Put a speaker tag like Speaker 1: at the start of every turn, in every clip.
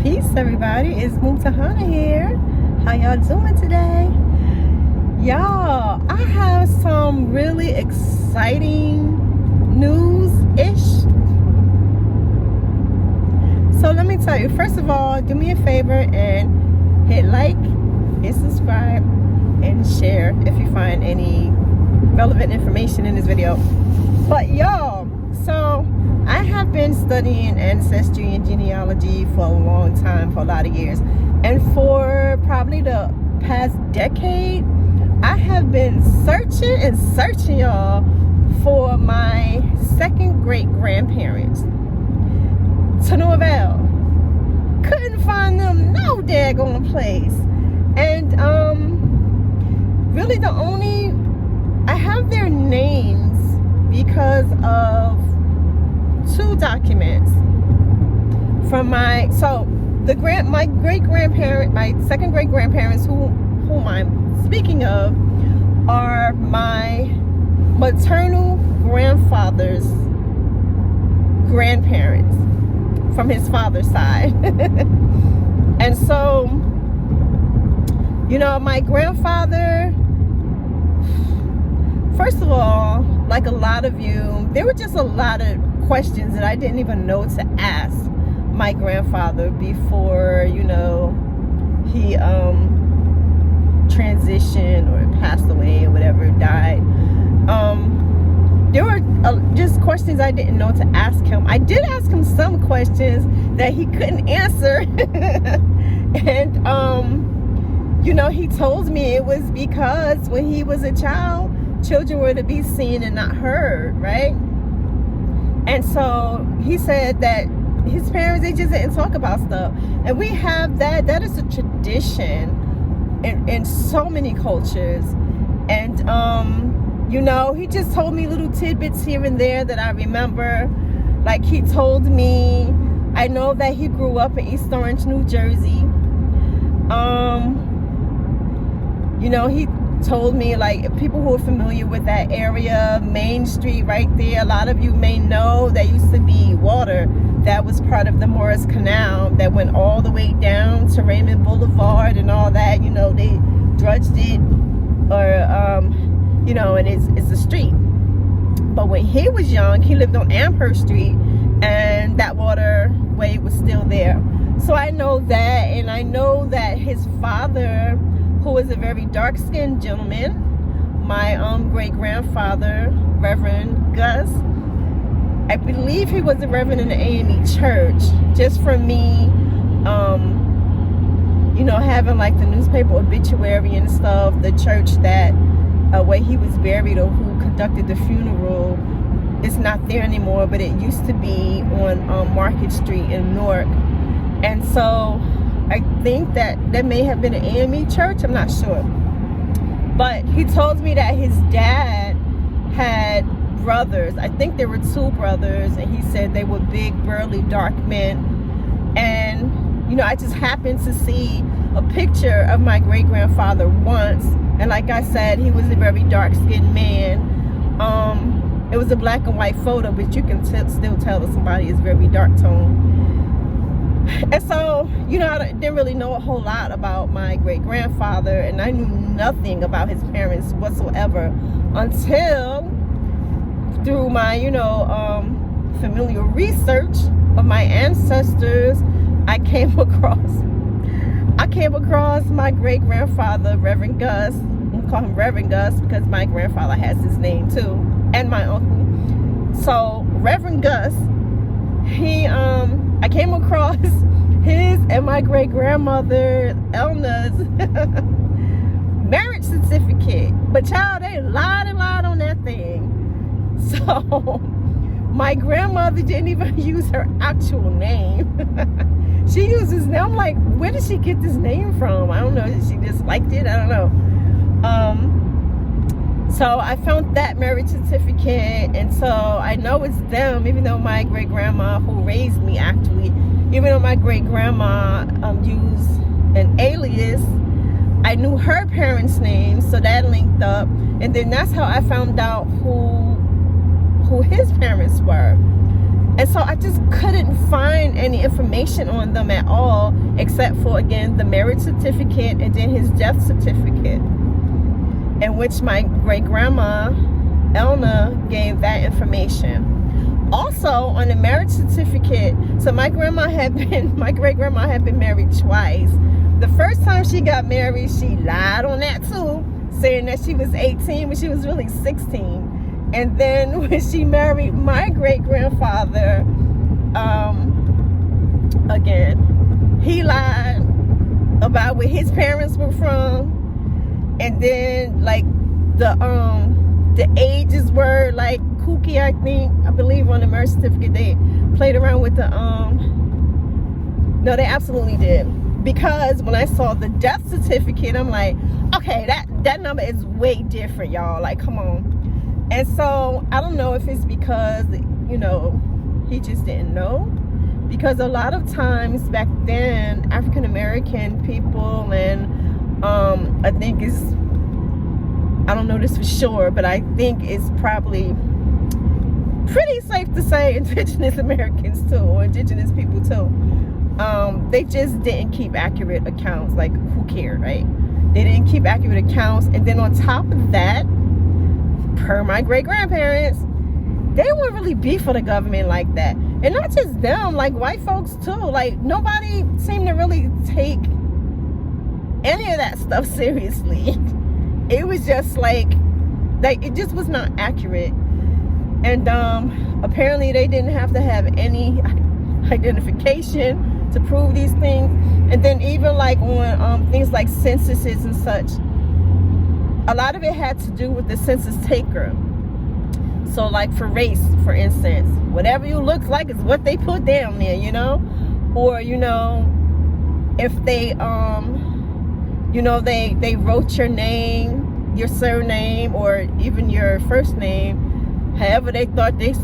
Speaker 1: Peace, everybody. It's Mutahana here. How y'all doing today? Y'all, I have some really exciting news-ish. So let me tell you, first of all, do me a favor and hit like and subscribe and share if you find any relevant information in this video. But y'all, so I have been studying ancestry and genealogy for a long time, for a lot of years, and for probably the past decade I have been searching y'all for my second great grandparents to no avail. Couldn't find them no daggone place. And really the only, I have their names because of two documents from my great grandparent, my second great grandparents, whom I'm speaking of, are my maternal grandfather's grandparents from his father's side. And so, you know, my grandfather, first of all, like a lot of you, there were just a lot of questions that I didn't even know to ask my grandfather before, you know, he transitioned or passed away or whatever, died. There were just questions I didn't know to ask him. I did ask him some questions that he couldn't answer. And you know, he told me it was because when he was a child, children were to be seen and not heard, right? And so he said that his parents, they just didn't talk about stuff. And we have that. That is a tradition in so many cultures. And you know, he just told me little tidbits here and there that I remember. Like, he told me, I know that he grew up in East Orange, New Jersey. You know, he told me, like, people who are familiar with that area, Main Street right there, a lot of you may know there used to be water that was part of the Morris Canal that went all the way down to Raymond Boulevard and all that. You know, they dredged it, or you know, and it's a street. But when he was young, he lived on Amherst Street, and that waterway was still there. So I know that, and I know that his father, who was a very dark-skinned gentleman, my great-grandfather, Reverend Gus, I believe he was a reverend in the AME Church. Just from me, you know, having like the newspaper obituary and stuff, the church that where he was buried, or who conducted the funeral, is not there anymore, but it used to be on Market Street in Newark. And so I think that may have been an AME Church, I'm not sure. But he told me that his dad had brothers. I think there were two brothers, and he said they were big, burly, dark men. And, you know, I just happened to see a picture of my great-grandfather once, and like I said, he was a very dark-skinned man. It was a black and white photo, but you can still tell that somebody is very dark tone. And so, you know, I didn't really know a whole lot about my great-grandfather, and I knew nothing about his parents whatsoever until through my, you know, familiar research of my ancestors, I came across my great-grandfather, Reverend Gus. I'm gonna call him Reverend Gus because my grandfather has his name too, and my uncle. So Reverend Gus, he I came across his and my great-grandmother Elna's marriage certificate. But child, they lied on that thing. So my grandmother didn't even use her actual name. She used his name. I'm like, where did she get this name from? I don't know. She just liked it. I don't know. So I found that marriage certificate, and so I know it's them, even though my great-grandma, who raised me actually, even though my great-grandma used an alias, I knew her parents' names, so that linked up. And then that's how I found out who his parents were. And so I just couldn't find any information on them at all, except for, again, the marriage certificate and then his death certificate, in which my great-grandma, Elna, gave that information. Also, on the marriage certificate, so my great-grandma had been married twice. The first time she got married, she lied on that too, saying that she was 18 when she was really 16. And then when she married my great-grandfather, again, he lied about where his parents were from. And then, like, the ages were, like, kooky, I believe on the marriage certificate. They played around with the, no, they absolutely did. Because when I saw the death certificate, I'm like, okay, that number is way different, y'all. Like, come on. And so I don't know if it's because, you know, he just didn't know. Because a lot of times back then, African American people, and I think it's, I don't know this for sure, but I think it's probably pretty safe to say Indigenous Americans too, or Indigenous people too. They just didn't keep accurate accounts. Like, who cared, right? They didn't keep accurate accounts. And then on top of that, per my great-grandparents, they weren't really beef for the government like that. And not just them, like white folks too. Like, nobody seemed to really take any of that stuff seriously. It was just like it just was not accurate. And apparently they didn't have to have any identification to prove these things. And then even like on things like censuses and such, a lot of it had to do with the census taker. So like for race, for instance, whatever you look like is what they put down there, you know? Or, you know, if they, you know, they wrote your name, your surname, or even your first name, however they thought you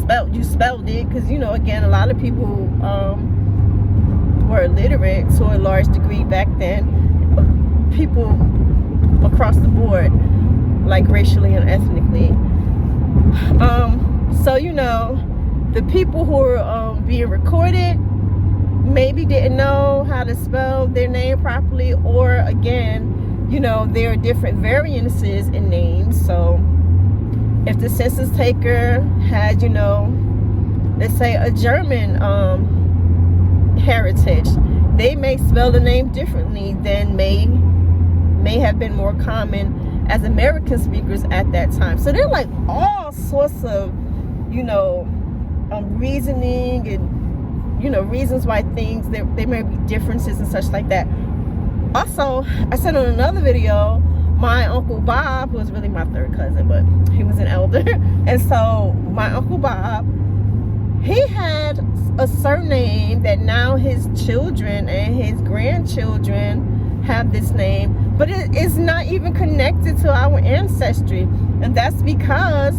Speaker 1: spelled it. Because, you know, again, a lot of people were illiterate to a large degree back then. People across the board, like racially and ethnically. So, you know, the people who were being recorded maybe didn't know how to spell their name properly, or again, you know, there are different variances in names. So if the census taker had, you know, let's say a German heritage, they may spell the name differently than may have been more common as American speakers at that time. So they're like all sorts of, you know, reasoning and, you know, reasons why things, there may be differences and such like that. Also, I said on another video, my Uncle Bob, who was really my third cousin, but he was an elder. And so my Uncle Bob, he had a surname that now his children and his grandchildren have this name, but it is not even connected to our ancestry. And that's because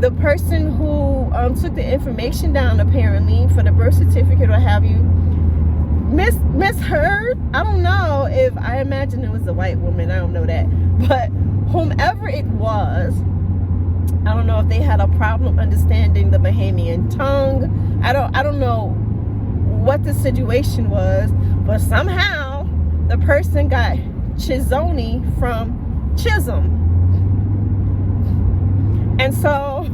Speaker 1: the person who took the information down, apparently, for the birth certificate or have you, misheard. I don't know if, I imagine it was a white woman, I don't know that, but whomever it was, I don't know if they had a problem understanding the Bahamian tongue. I don't know what the situation was, but somehow the person got Chisoni from Chisholm. And so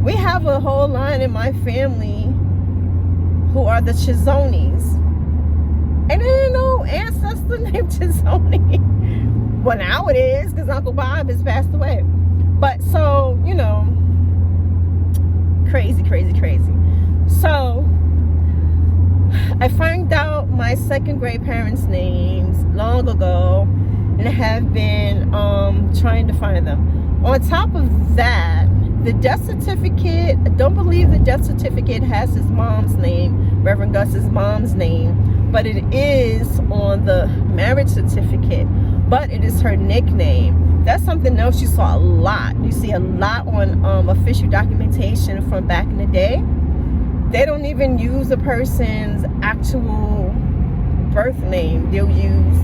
Speaker 1: we have a whole line in my family who are the Chisonis. And there ain't no ancestor named Chisoni. Well, now it is, because Uncle Bob has passed away. But so, you know, crazy, crazy, crazy. So I found out my second great parents' names long ago, and have been trying to find them. On top of that, the death certificate, I don't believe the death certificate has his mom's name, Reverend Gus's mom's name, but it is on the marriage certificate, but it is her nickname. That's something else you saw a lot. You see a lot on official documentation from back in the day. They don't even use a person's actual birth name. They'll use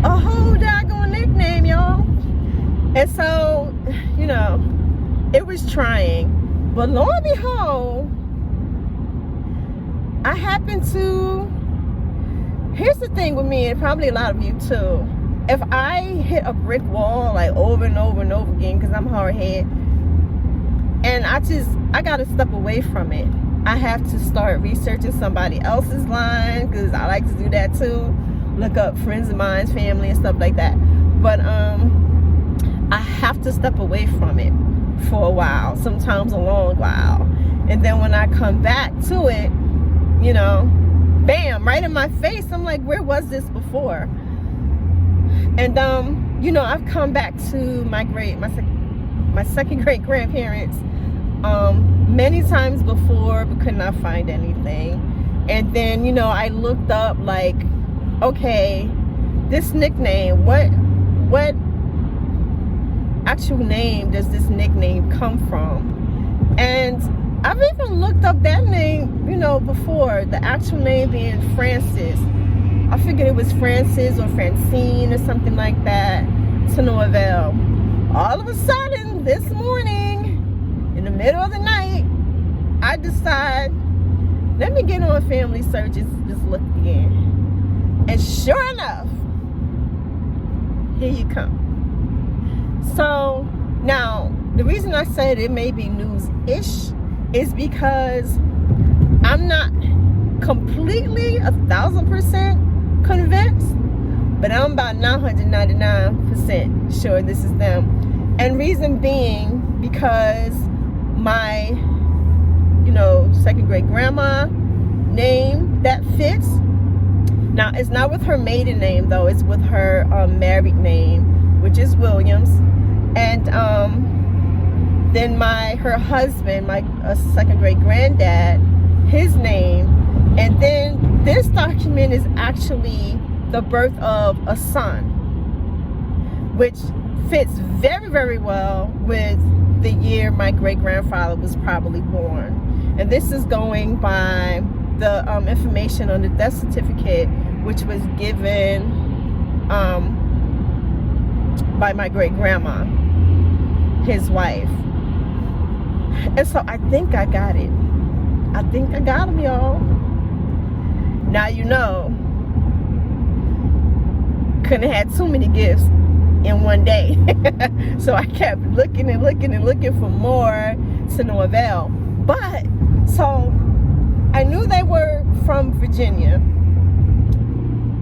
Speaker 1: a whole daggone nickname, y'all. And so, you know, it was trying. But lo and behold, I happen to, here's the thing with me, and probably a lot of you too. If I hit a brick wall like over and over and over again, because I'm hard head, and I gotta step away from it. I have to start researching somebody else's line, because I like to do that too. Look up friends of mine's family and stuff like that. But I have to step away from it for a while, sometimes a long while. And then when I come back to it, you know, bam, right in my face, I'm like, where was this before? And you know, I've come back to my second great grandparents many times before, but could not find anything. And then, you know, I looked up like, okay, this nickname, what actual name does this nickname come from? And I've even looked up that name, you know, before, the actual name being Francis. I figured it was Francis or Francine or something like that, to no avail. All of a sudden, this morning, in the middle of the night, I decide, let me get on Family Search and just look again. And sure enough, here you come. So now, the reason I said it may be news-ish is because I'm not completely 1,000% convinced, but I'm about 999% sure this is them. And reason being, because my, you know, second great grandma name that fits. Now, it's not with her maiden name though, it's with her married name, which is Williams. And then her husband, my second great granddad, his name. And then this document is actually the birth of a son, which fits very, very well with the year my great-grandfather was probably born. And this is going by the information on the death certificate, which was given by my great-grandma, his wife. And so I think I got it. I think I got them, y'all. Now you know, couldn't have had too many gifts in one day. So I kept looking and looking and looking for more, to no avail. But so I knew they were from Virginia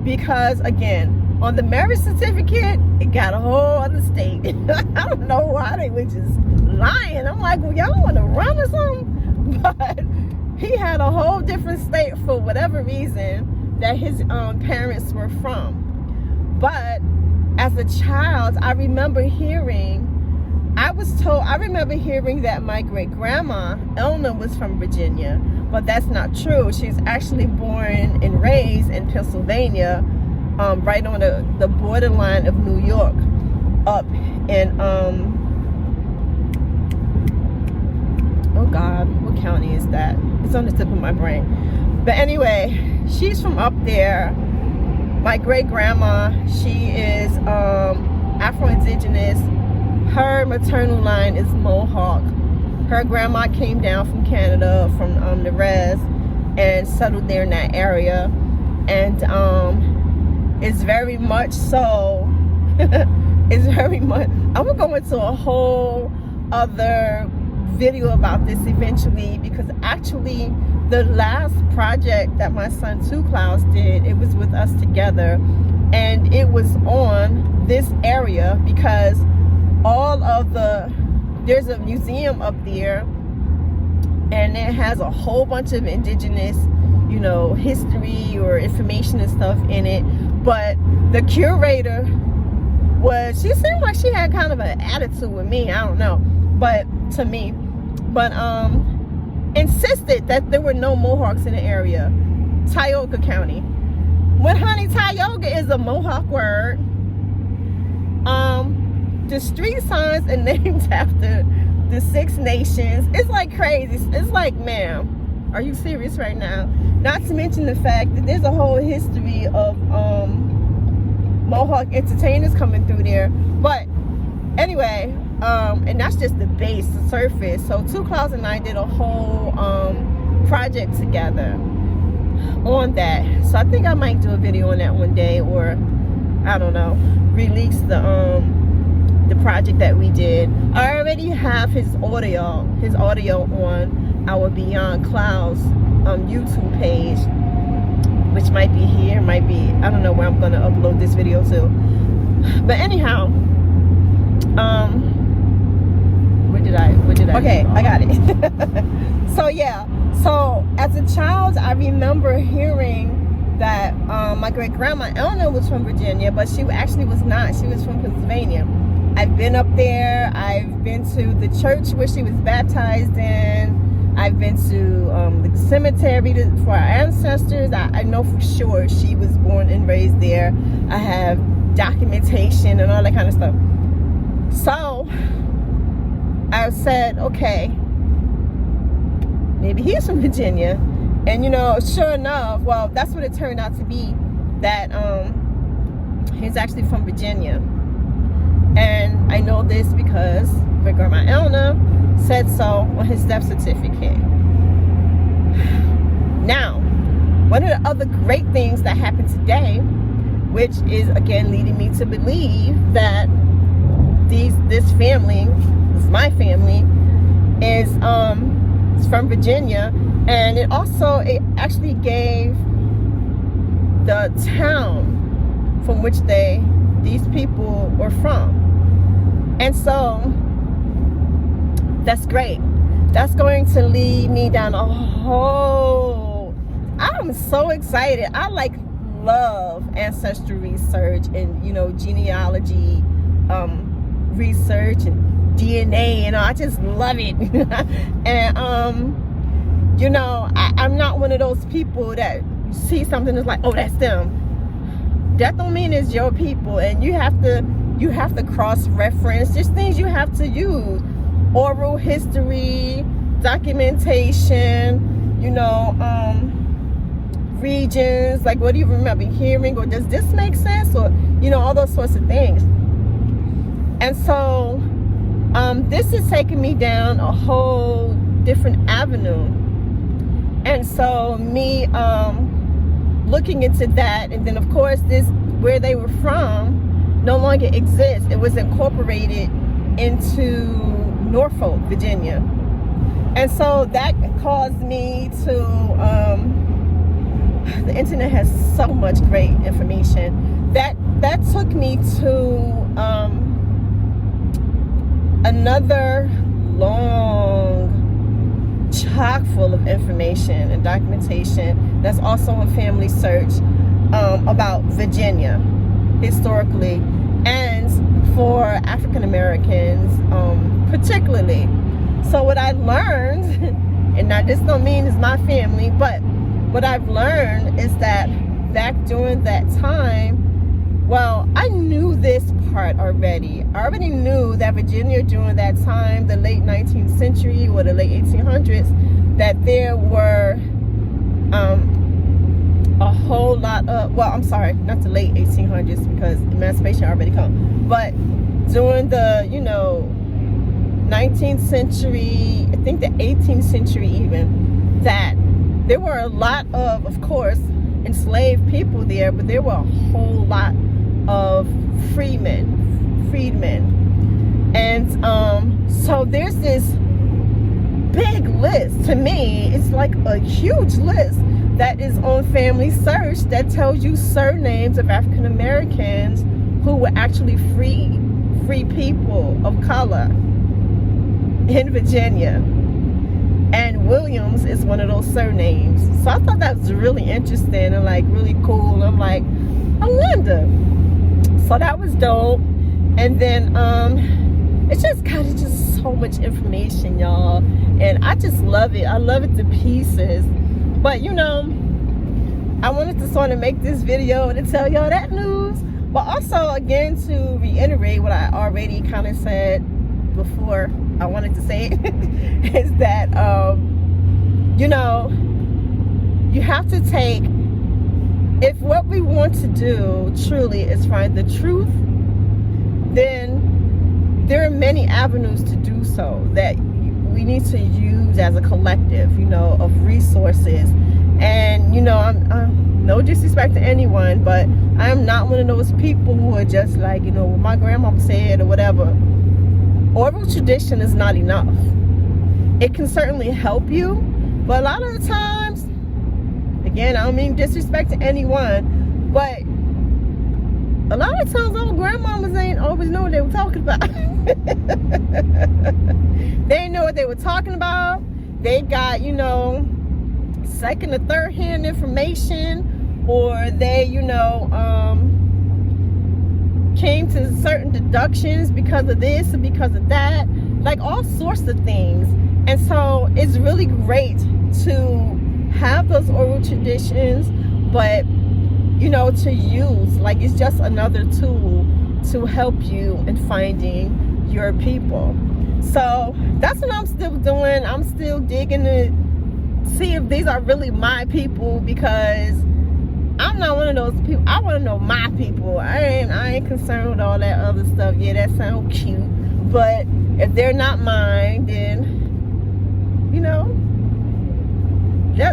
Speaker 1: because, again, on the marriage certificate, it got a whole other state. I don't know why they were just lying. I'm like, well, y'all want to run or something? But he had a whole different state for whatever reason that his parents were from. But as a child, I remember hearing that my great-grandma, Elna, was from Virginia, but that's not true. She's actually born and raised in Pennsylvania, right on the borderline of New York, up in, oh God, what county is that? It's on the tip of my brain. But anyway, she's from up there. My great-grandma, she is Afro-Indigenous. Her maternal line is Mohawk. Her grandma came down from Canada, from the res, and settled there in that area. And it's very much so, it's very much, I'm going to go into a whole other video about this eventually, because actually the last project that my son Two Clouds did, it was with us together, and it was on this area because there's a museum up there, and it has a whole bunch of indigenous, you know, history or information and stuff in it. But the curator she seemed like she had kind of an attitude with me, I don't know, but insisted that there were no Mohawks in the area, Tioga County. When, honey, Tioga is a Mohawk word. The street signs are named after the Six Nations. It's like crazy. It's like, ma'am, are you serious right now? Not to mention the fact that there's a whole history of Mohawk entertainers coming through there. But anyway, and that's just the base, the surface. So Two Clouds and I did a whole project together. on that. So I think I might do a video on that one day, or I don't know, release the project that we did. I already have his audio on our Beyond Clouds YouTube page, which might be here, might be, I don't know where I'm gonna upload this video to. But anyhow, where did I okay, I got it. So yeah, so as a child, I remember hearing that my great grandma Eleanor was from Virginia, but she actually was not. She was from Pennsylvania. I've been up there. I've been to the church where she was baptized in. I've been to the cemetery for our ancestors. I know for sure she was born and raised there. I have documentation and all that kind of stuff. So I said, okay, maybe he's from Virginia. And you know, sure enough, well, that's what it turned out to be, that he's actually from Virginia. And I know this because my grandma Eleanor said so on his death certificate. Now, one of the other great things that happened today, which is again leading me to believe that this family, this is my family, is from Virginia. And it actually gave the town from which these people were from. And so that's great. That's going to lead me down a whole, I'm so excited. I love ancestry research and, you know, genealogy research and DNA, and I just love it. And you know, I'm not one of those people that see something that's like, oh, that's them. That don't mean it's your people, and you have to cross-reference. There's things you have to use: oral history, documentation, you know, regions, like what do you remember hearing, or does this make sense, or you know, all those sorts of things. And so this is taking me down a whole different avenue. And so me looking into that, and then of course this, where they were from, no longer exists. It was incorporated into Norfolk, Virginia. And so that caused me to, the internet has so much great information. That took me to another long, chock full of information and documentation that's also on Family Search about Virginia historically, and for African Americans particularly. So what I learned, and now this don't mean it's my family, but what I've learned is that back during that time, well, I knew this part already. I already knew that Virginia during that time, the late 19th century or the late 1800s, that there were a whole lot of, well, I'm sorry, not the late 1800s because emancipation already come, but during the, you know, 19th century, I think the 18th century even, that there were a lot of course, enslaved people there, but there were a whole lot of freedmen. And so there's this big list. To me, it's like a huge list that is on Family Search that tells you surnames of African Americans who were actually free people of color in Virginia. And Williams is one of those surnames. So I thought that was really interesting and like really cool. I'm like, I wonder. So that was dope. And then it's just kind of just so much information, y'all, and I just love it. I love it to pieces. But you know, I wanted to sort of make this video to tell y'all that news, but also again to reiterate what I already kind of said before I wanted to say it, is that you know, you have to take, if what we want to do truly is find the truth, then there are many avenues to do so that we need to use as a collective, you know, of resources And you know, I'm no disrespect to anyone, but I am not one of those people who are just like, you know, what my grandmama said or whatever. Oral tradition is not enough. It can certainly help you, but a lot of the times, again, I don't mean disrespect to anyone, but a lot of times our grandmamas ain't always know what they were talking about. They didn't know what they were talking about. They got, you know, second or third hand information, or they, you know, came to certain deductions because of this or because of that, like all sorts of things. And so it's really great to have those oral traditions, but you know, to use, like, it's just another tool to help you in finding your people. So that's what I'm still doing. I'm still digging to see if these are really my people, because I'm not one of those people. I want to know my people. I ain't concerned with all that other stuff. Yeah, that sounds cute, but if they're not mine, then, you know,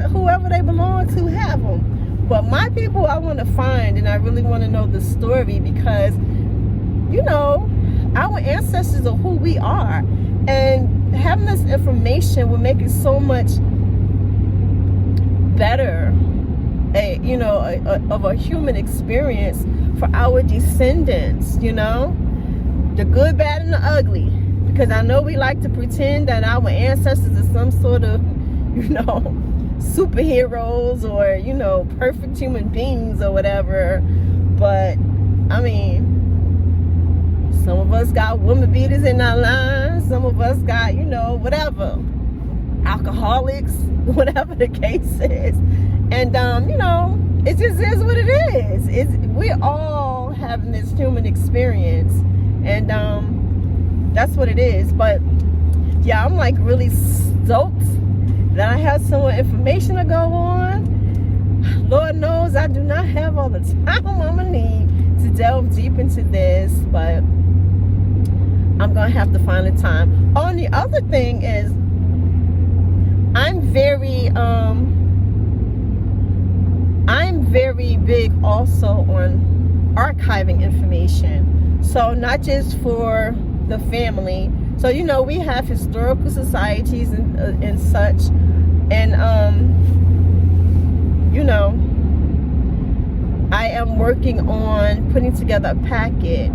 Speaker 1: whoever they belong to, have them. But my people I want to find, and I really want to know the story, because, you know, our ancestors are who we are. And having this information will make it so much better, you know, of a human experience for our descendants, you know, the good, bad, and the ugly. Because I know we like to pretend that our ancestors are some sort of, you know, superheroes or, you know, perfect human beings or whatever. But I mean, some of us got woman beaters in our lines, some of us got, you know, whatever, alcoholics, whatever the case is. And you know, it just is what it is. We're all having this human experience, and that's what it is. But yeah, I'm like really stoked that I have some more information to go on. Lord knows I do not have all the time I'm gonna need to delve deep into this, but I'm gonna have to find the time. Oh, and the other thing is, I'm very big also on archiving information. So not just for the family. So, you know, we have historical societies and such, and you know, I am working on putting together a packet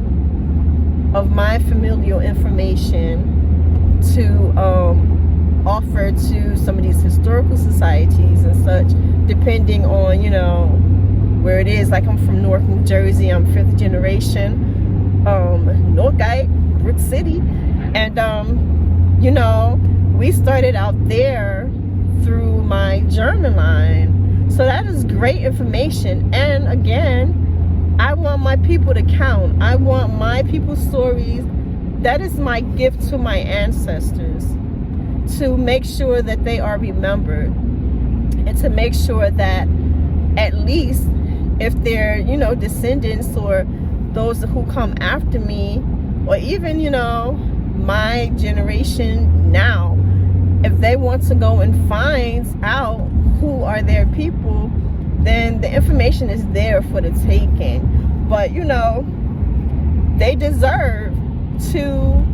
Speaker 1: of my familial information to offer to some of these historical societies and such, depending on, you know, where it is. Like, I'm from Norfolk, New Jersey. I'm 5th generation Northite, Brick City. And, you know, we started out there through my German line. So that is great information. And again, I want my people to count. I want my people's stories. That is my gift to my ancestors, to make sure that they are remembered, and to make sure that at least if they're, you know, descendants or those who come after me, or even, you know, my generation now, if they want to go and find out who are their people, then the information is there for the taking. But, you know, they deserve to,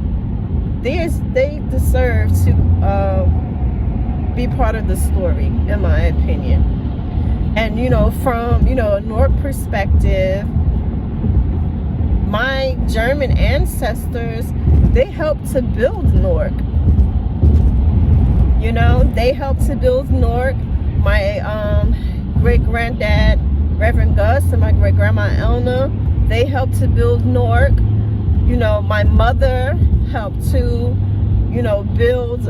Speaker 1: they deserve to be part of the story, in my opinion. And, you know, from, you know, a North perspective, my German ancestors, they helped to build Norfolk. You know, they helped to build Norfolk. My great-granddad, Reverend Gus, and my great-grandma Elna, they helped to build Norfolk. You know, my mother helped to, you know, build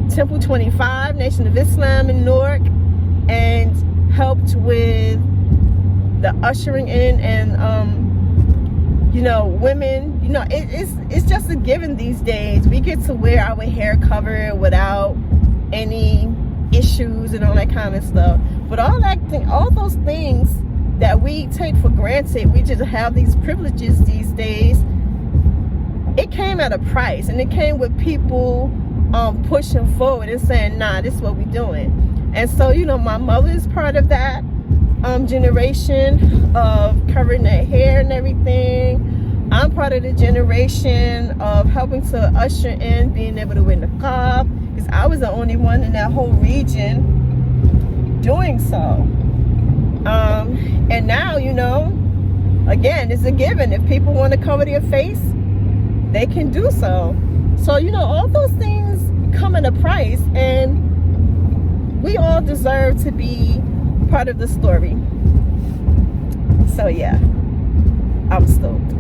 Speaker 1: Temple 25, Nation of Islam in Norfolk, and helped with the ushering in and you know, women, you know, it's just a given these days. We get to wear our hair covered without any issues and all that kind of stuff. But all those things that we take for granted, we just have these privileges these days. It came at a price, and it came with people pushing forward and saying, nah, this is what we're doing. And so, you know, my mother is part of that generation of covering their hair and everything. I'm part of the generation of helping to usher in being able to wear niqab, because I was the only one in that whole region doing so. And now, you know, again, it's a given. If people want to cover their face, they can do so. So, you know, all those things come at a price, and we all deserve to be part of the story. So yeah, I'm stoked.